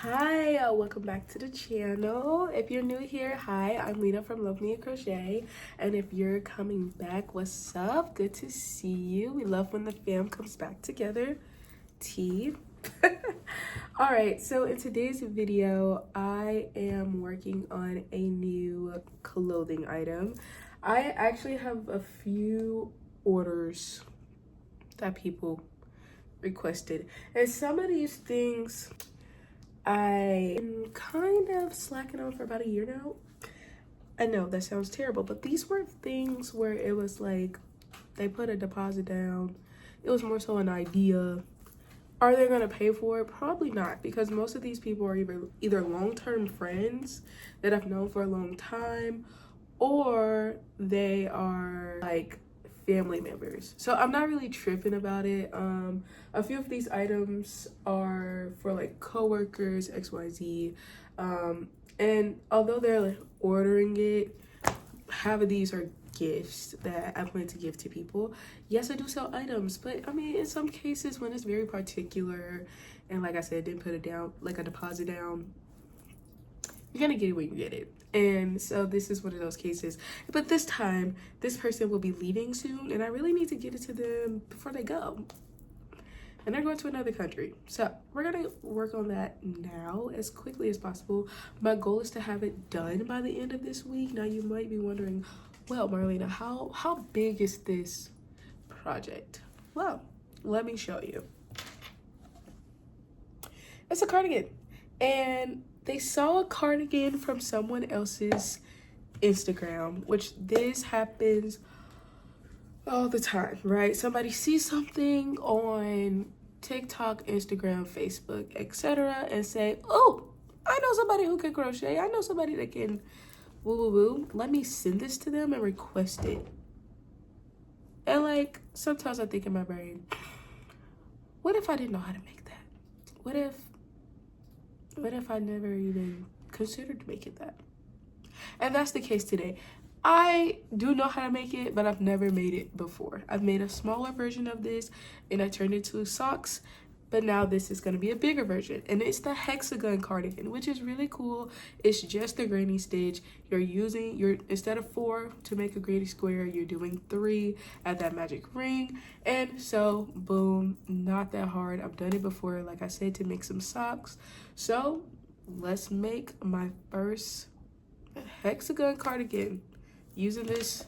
Hi, welcome back to the channel. If you're new here, hi, I'm Lena from Love Me a Crochet. And if you're coming back, what's up? Good to see you. We love when the fam comes back together. Tea. All right, so in today's video, I am working on a new clothing item. I actually have a few orders that people requested, and some of these things I'm kind of slacking on for about a year now. I know that sounds terrible, but these were things where it was like they put a deposit down. It was more so an idea. Are they gonna pay for it? Probably not, because most of these people are either long-term friends that I've known for a long time, or they are like family members. So I'm not really tripping about it. A few of these items are for like coworkers, XYZ. And although they're like ordering it, half of these are gifts that I plan to give to people. Yes, I do sell items, but I mean, in some cases when it's very particular and like I said, didn't put it down, like a deposit down, you're gonna get it when you get it. And so this is one of those cases. But this time, this person will be leaving soon, and I really need to get it to them before they go. And they're going to another country. So we're gonna work on that now as quickly as possible. My goal is to have it done by the end of this week. Now you might be wondering, well, Marlena, how big is this project? Well, let me show you. It's a cardigan. And they saw a cardigan from someone else's Instagram, which this happens all the time, right? Somebody sees something on TikTok, Instagram, Facebook, etc., and say, oh, I know somebody who can crochet. I know somebody that can woo woo woo. Let me send this to them and request it. And like, sometimes I think in my brain, what if I didn't know how to make that? What if I never even considered making that? And that's the case today. I do know how to make it, but I've never made it before. I've made a smaller version of this and I turned it into socks, but now this is going to be a bigger version, and it's the Hexagon Cardigan, which is really cool. It's just a granny stitch. You're instead of 4 to make a granny square, you're doing 3 at that magic ring. And so boom, not that hard. I've done it before, like I said, to make some socks. So let's make my first Hexagon cardigan using this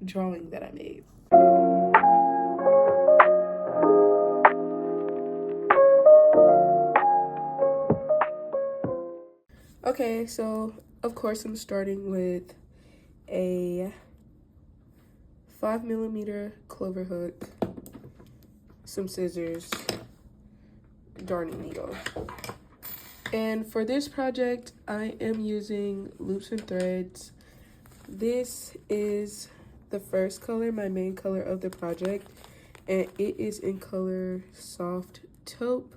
drawing that I made. Okay, so of course I'm starting with a 5mm clover hook, some scissors, darning needle. And for this project, I am using loops and threads. This is the first color, my main color of the project, and it is in color soft taupe.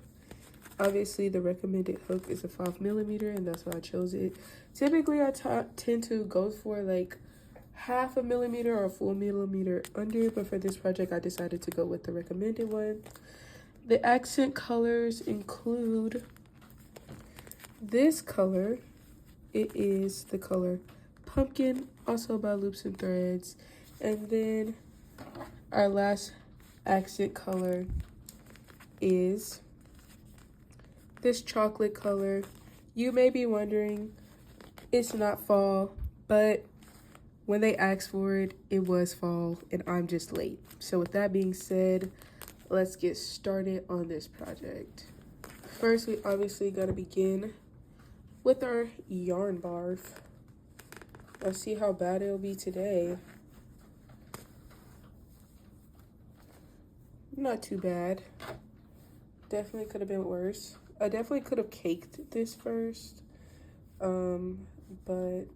Obviously, the recommended hook is a 5mm, and that's why I chose it. Typically, I tend to go for like 1/2 millimeter or 1 millimeter under, but for this project, I decided to go with the recommended one. The accent colors include this color. It is the color Pumpkin, also by Loops and Threads. And then our last accent color is this chocolate color. You may be wondering, it's not fall, but when they asked for it, it was fall, and I'm just late. So with that being said, let's get started on this project. First, we obviously gotta begin with our yarn barf. Let's see how bad it'll be today. Not too bad. Definitely could have been worse. I definitely could have caked this first. But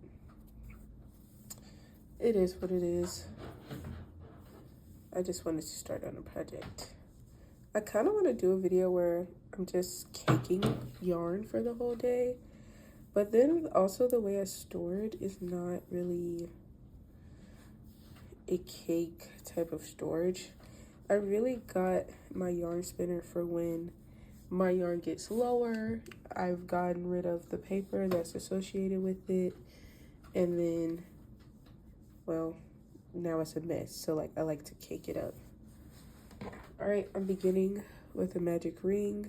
it is what it is. I just wanted to start on a project. I kind of want to do a video where I'm just caking yarn for the whole day. But then also the way I store it is not really a cake type of storage. I really got my yarn spinner for when my yarn gets lower, I've gotten rid of the paper that's associated with it, and then, well, now it's a mess, so like I like to cake it up. All right, I'm beginning with a magic ring,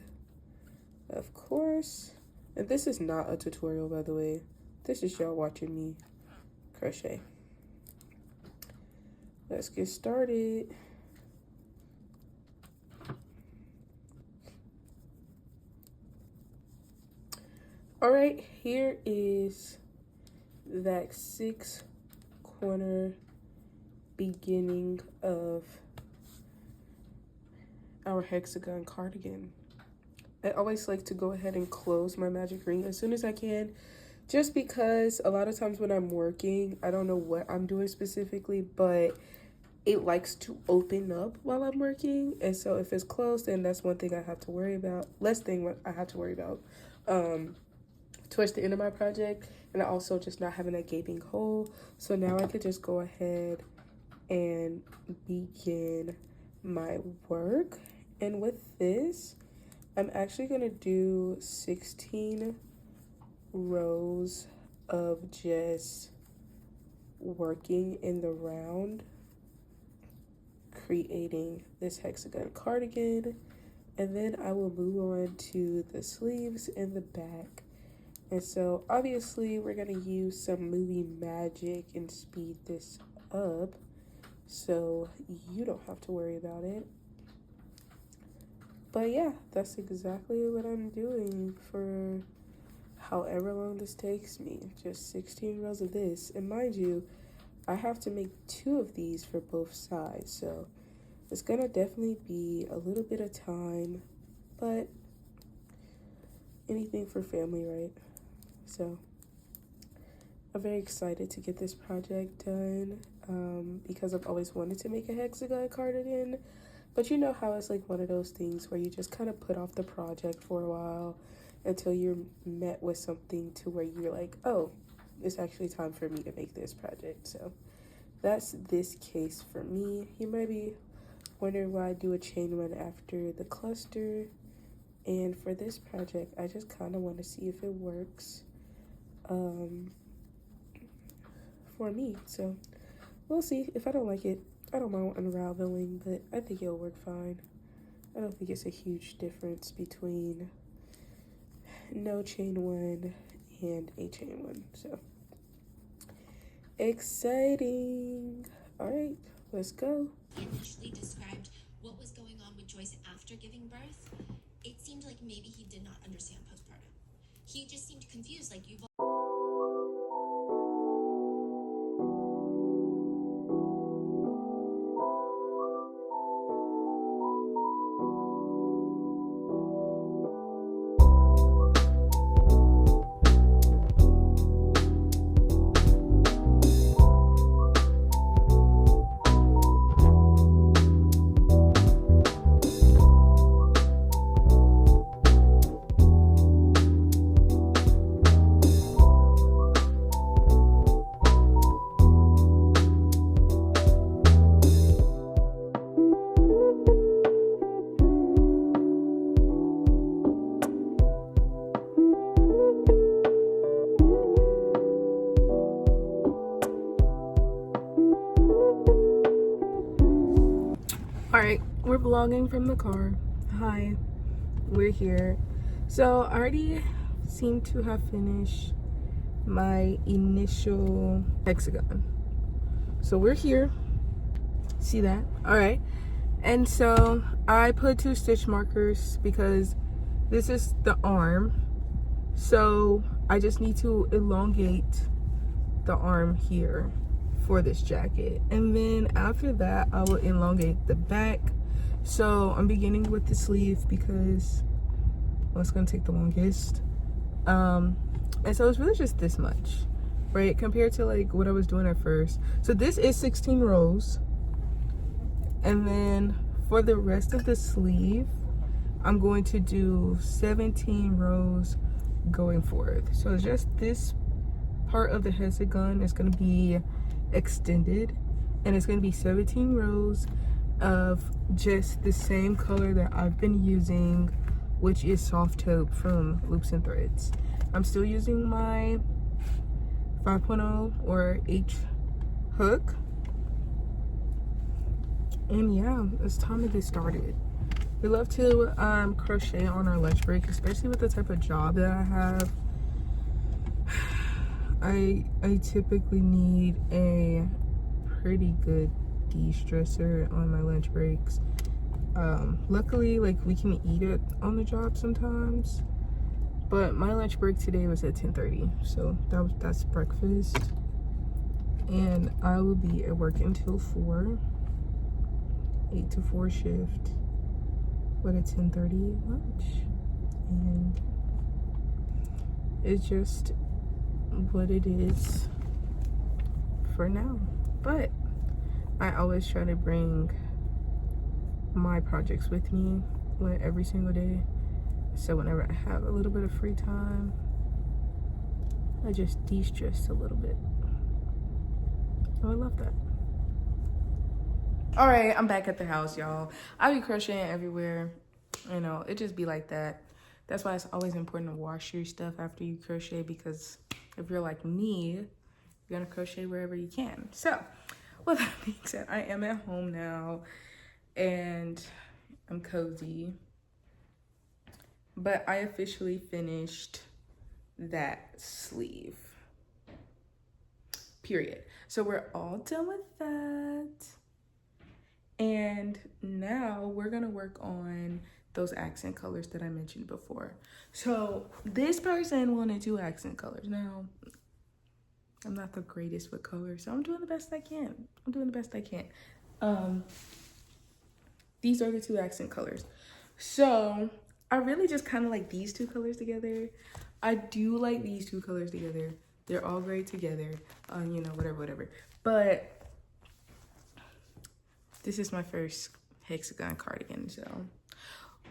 of course, and this is not a tutorial, by the way. This is y'all watching me crochet. Let's get started. All right, here is that 6-corner beginning of our hexagon cardigan. I always like to go ahead and close my magic ring as soon as I can, just because a lot of times when I'm working, I don't know what I'm doing specifically, but it likes to open up while I'm working. And so if it's closed, then that's one thing I have to worry about. Less thing I have to worry about towards the end of my project. And also just not having that gaping hole. So now I could just go ahead and begin my work. And with this, I'm actually gonna do 16 rows of just working in the round, creating this hexagon cardigan, and then I will move on to the sleeves and the back. And so obviously we're gonna use some movie magic and speed this up so you don't have to worry about it. But yeah, that's exactly what I'm doing for however long this takes me. Just 16 rows of this. And mind you, I have to make 2 of these for both sides. So it's gonna definitely be a little bit of time, but anything for family, right? So I'm very excited to get this project done because I've always wanted to make a hexagon cardigan. But you know how it's like one of those things where you just kind of put off the project for a while until you're met with something to where you're like, oh, it's actually time for me to make this project. So that's this case for me. You might be wondering why I do a chain run after the cluster. And for this project, I just kind of want to see if it works for me. So we'll see. If I don't like it, I don't mind unraveling, but I think it'll work fine. I don't think it's a huge difference between no chain one and a chain one. So exciting. All right, let's go. He initially described what was going on with Joyce after giving birth. It seemed like maybe he did not understand postpartum. He just seemed confused, like you've Alright, we're vlogging from the car. Hi, we're here. So I already seem to have finished my initial hexagon. So we're here. See that? Alright. And so I put 2 stitch markers because this is the arm. So I just need to elongate the arm here for this jacket, and then after that I will elongate the back. So I'm beginning with the sleeve because, well, it's gonna take the longest, and so it's really just this much, right, compared to like what I was doing at first. So this is 16 rows, and then for the rest of the sleeve I'm going to do 17 rows going forth. So it's just this part of the hexagon is going to be extended, and it's going to be 17 rows of just the same color that I've been using which is soft taupe from Loops and Threads. I'm still using my 5.0 or H hook. And yeah, it's time to get started. We love to crochet on our lunch break, especially with the type of job that I have. I typically need a pretty good de-stressor on my lunch breaks. Luckily, like, we can eat it on the job sometimes, but my lunch break today was at 10:30, so that's breakfast, and I will be at work until 4, 8 to 4 shift with a 10:30 lunch, and it's just what it is for now. But I always try to bring my projects with me every single day, so whenever I have a little bit of free time, I just de-stress a little bit. Oh, I love that. All right, I'm back at the house, y'all. I be crocheting everywhere, you know, it just be like that. That's why it's always important to wash your stuff after you crochet, because if you're like me, you're gonna crochet wherever you can. So with that being said, I am at home now and I'm cozy, but I officially finished that sleeve, period. So we're all done with that, and now we're gonna work on those accent colors that I mentioned before. So this person wanted 2 accent colors. Now, I'm not the greatest with colors, so I'm doing the best I can. These are the 2 accent colors. So I really just kind of like these 2 colors together. I do like these 2 colors together. They're all great together. You know, whatever. But this is my first Hexagon cardigan, so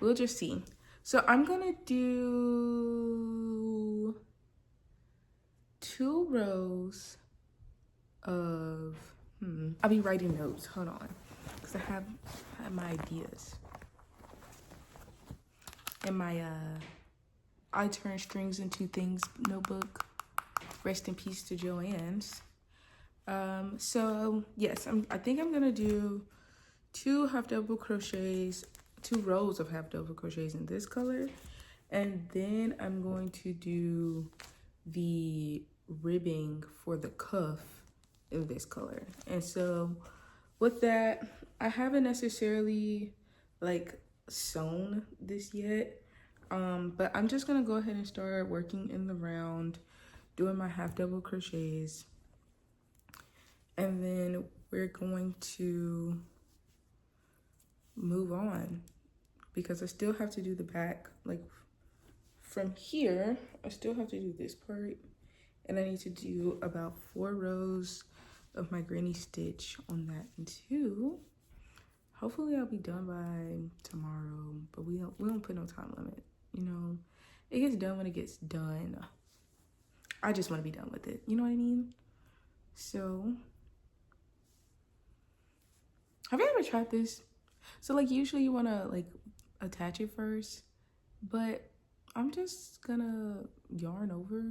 we'll just see. So I'm gonna do 2 rows of, I'll be writing notes, hold on, because I have my ideas. In my I Turn Strings Into Things notebook. Rest in peace to Joanne's. So yes, I think I'm gonna do 2 half double crochets, 2 rows of half double crochets in this color, and then I'm going to do the ribbing for the cuff in this color. And so with that, I haven't necessarily like sewn this yet, but I'm just gonna go ahead and start working in the round, doing my half double crochets, and then we're going to move on, because I still have to do the back. Like from here, I still have to do this part, and I need to do about 4 rows of my granny stitch on that too. Hopefully I'll be done by tomorrow, but we don't put no time limit. You know, it gets done when it gets done. I just want to be done with it. You know what I mean? So, have you ever tried this? So like usually you want to like attach it first, but I'm just gonna yarn over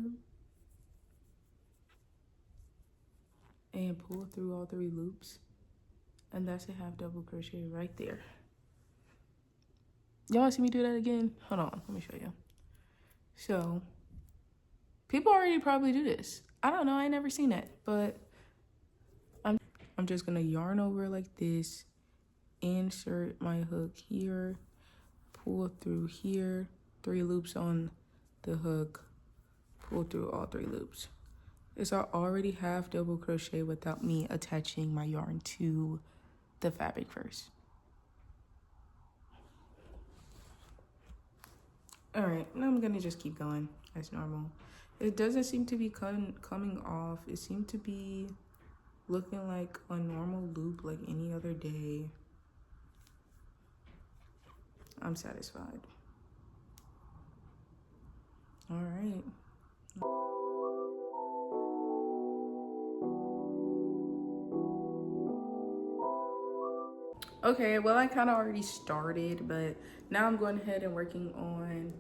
and pull through all 3 loops, and that's a half double crochet right there. Y'all want to see me do that again? Hold on, let me show you. So people already probably do this. I don't know, I ain't never seen that, but I'm just gonna yarn over like this, insert my hook here, pull through here, 3 loops on the hook, pull through all 3 loops. It's already half double crochet without me attaching my yarn to the fabric first. All right, now I'm gonna just keep going as normal. It doesn't seem to be coming off. It seemed to be looking like a normal loop like any other day. I'm satisfied. All right. Okay, well I kind of already started, but now I'm going ahead and working on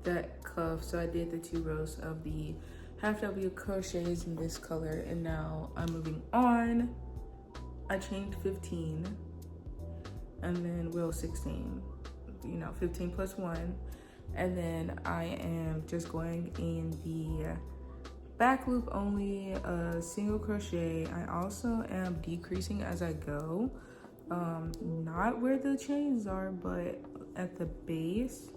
that cuff. So I did the 2 rows of the half W crochets in this color, and now I'm moving on. I chained 15 and then wheel 16, 15 plus 1, and then I am just going in the back loop only, a single crochet. I also am decreasing as I go, not where the chains are, but at the base,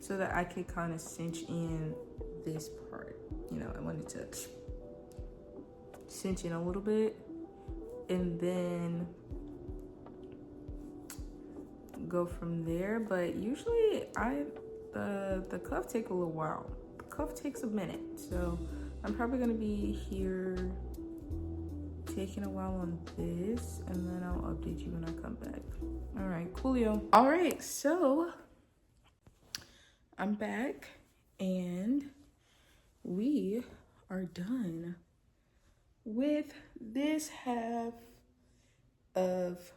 so that I could kind of cinch in this part. I wanted to cinch in a little bit and then go from there. But usually the cuff take a little while. The cuff takes a minute, so I'm probably gonna be here taking a while on this, and then I'll update you when I come back. All right, coolio. All right, so I'm back and we are done with this half of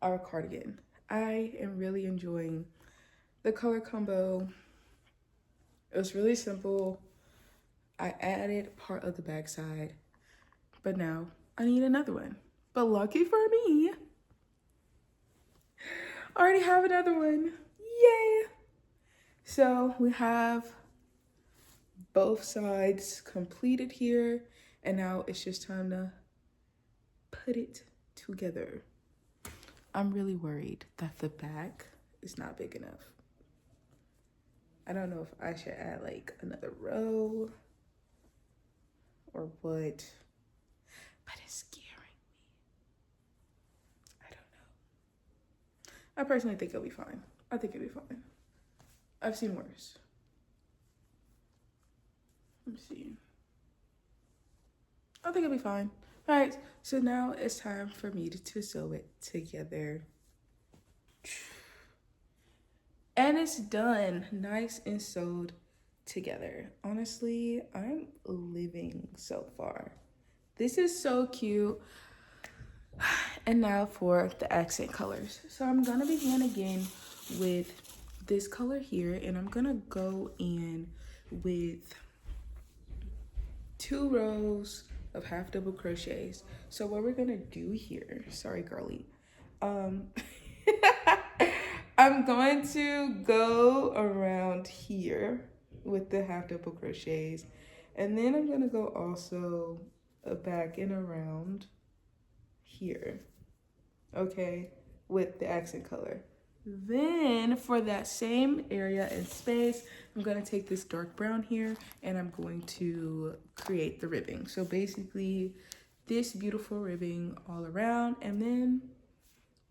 our cardigan. I am really enjoying the color combo. It was really simple. I added part of the backside, but now I need another one. But lucky for me, I already have another one. Yay! So we have both sides completed here, and now it's just time to put it together. I'm really worried that the back is not big enough. I don't know if I should add like another row or what, but it's scaring me. I don't know. I personally think it'll be fine. I think it'll be fine. I've seen worse. Let's see. I think it'll be fine. All right, so now it's time for me to sew it together. And it's done, nice and sewed together. Honestly, I'm living so far. This is so cute. And now for the accent colors. So I'm gonna begin again with this color here, and I'm gonna go in with 2 rows of half double crochets. So what we're gonna do here, sorry girly, I'm going to go around here with the half double crochets, and then I'm gonna go also back and around here, okay, with the accent color. Then for that same area and space, I'm gonna take this dark brown here and I'm going to create the ribbing. So basically this beautiful ribbing all around, and then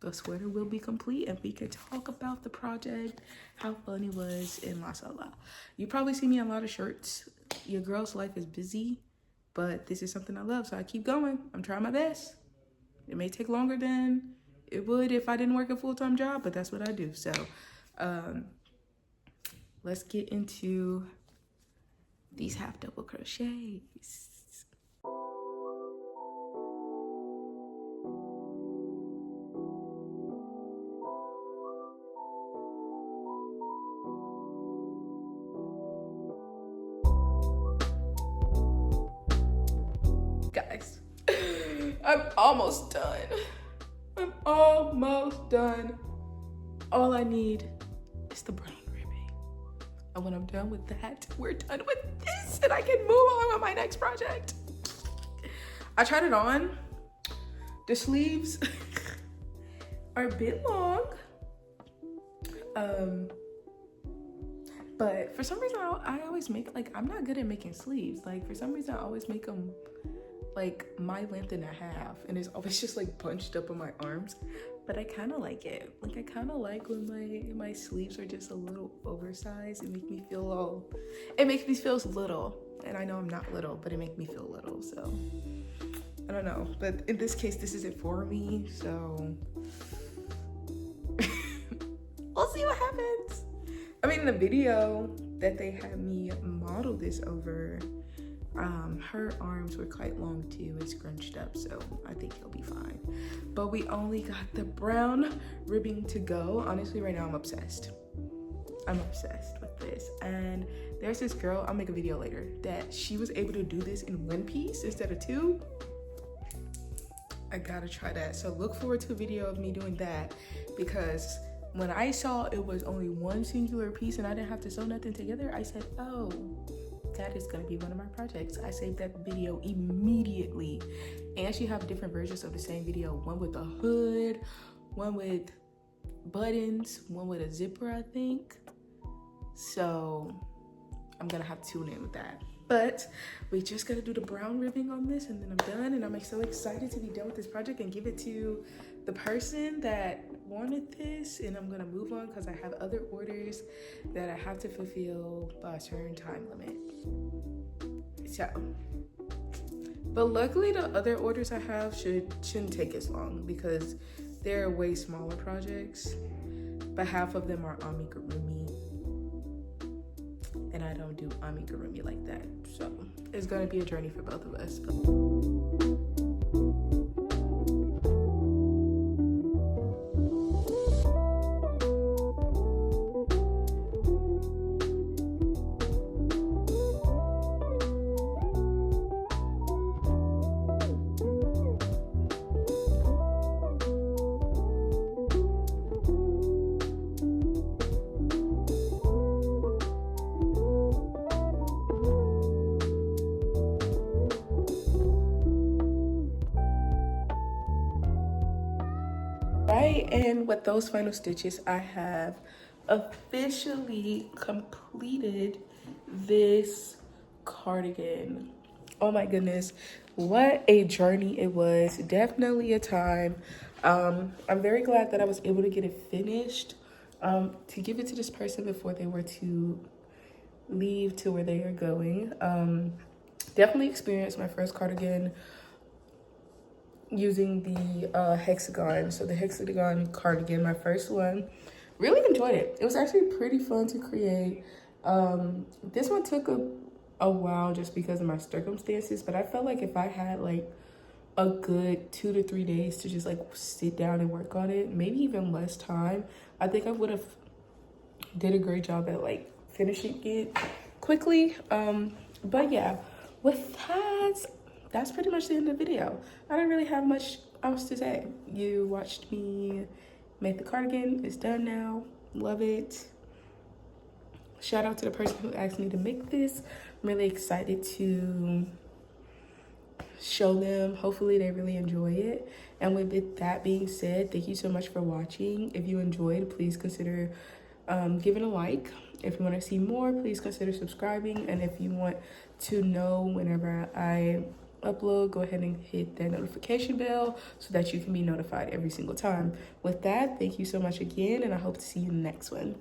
the sweater will be complete and we can talk about the project, how fun it was, and la la la. You probably see me in a lot of shirts. Your girl's life is busy, but this is something I love, so I keep going. I'm trying my best. It may take longer than it would if I didn't work a full-time job, but that's what I do. So let's get into these half double crochets. Guys, I'm almost done. I'm almost done. All I need is the brown ribbing. And when I'm done with that, we're done with this and I can move on with my next project. I tried it on. The sleeves are a bit long. But for some reason, I always make, like, I'm not good at making sleeves. Like, for some reason, I always make them like my length and a half, and it's always just like bunched up on my arms. But I kind of like it. Like, I kind of like when my sleeves are just a little oversized. It makes me feel little. And I know I'm not little, but it makes me feel little. So I don't know. But in this case, this isn't for me. So we'll see what happens. I mean, the video that they had me model this over, Her arms were quite long too, it's scrunched up, so I think he'll be fine. But we only got the brown ribbing to go. Honestly, right now I'm obsessed. I'm obsessed with this. And there's this girl, I'll make a video later, that she was able to do this in one piece instead of two. I gotta try that. So look forward to a video of me doing that, because when I saw it was only one singular piece and I didn't have to sew nothing together, I said, oh, that is gonna be one of my projects. I saved that video immediately. And she have different versions of the same video, one with a hood, one with buttons, one with a zipper, I think. So I'm gonna have to tune in with that. But we just gotta do the brown ribbing on this and then I'm done. And I'm so excited to be done with this project and give it to the person that wanted this. And I'm gonna move on because I have other orders that I have to fulfill by a certain time limit. So, but luckily the other orders I have shouldn't take as long because they're way smaller projects, but half of them are amigurumi. And I don't do amigurumi like that. So it's gonna be a journey for both of us. Right, and with those final stitches, I have officially completed this cardigan. Oh my goodness, what a journey it was. Definitely a time. I'm very glad that I was able to get it finished, to give it to this person before they were to leave to where they are going. Definitely experienced my first cardigan using the Hexagon. So the Hexagon Cardigan, my first one. Really enjoyed it. It was actually pretty fun to create. This one took a while just because of my circumstances, but I felt like if I had like a good 2 to 3 days to just like sit down and work on it, maybe even less time, I think I would have did a great job at like finishing it quickly. But yeah, with that, that's pretty much the end of the video. I don't really have much else to say. You watched me make the cardigan. It's done now. Love it. Shout out to the person who asked me to make this. I'm really excited to show them. Hopefully they really enjoy it. And with that being said, thank you so much for watching. If you enjoyed, please consider giving a like. If you want to see more, please consider subscribing. And if you want to know whenever I upload, go ahead and hit that notification bell so that you can be notified every single time. With that, thank you so much again, and I hope to see you in the next one.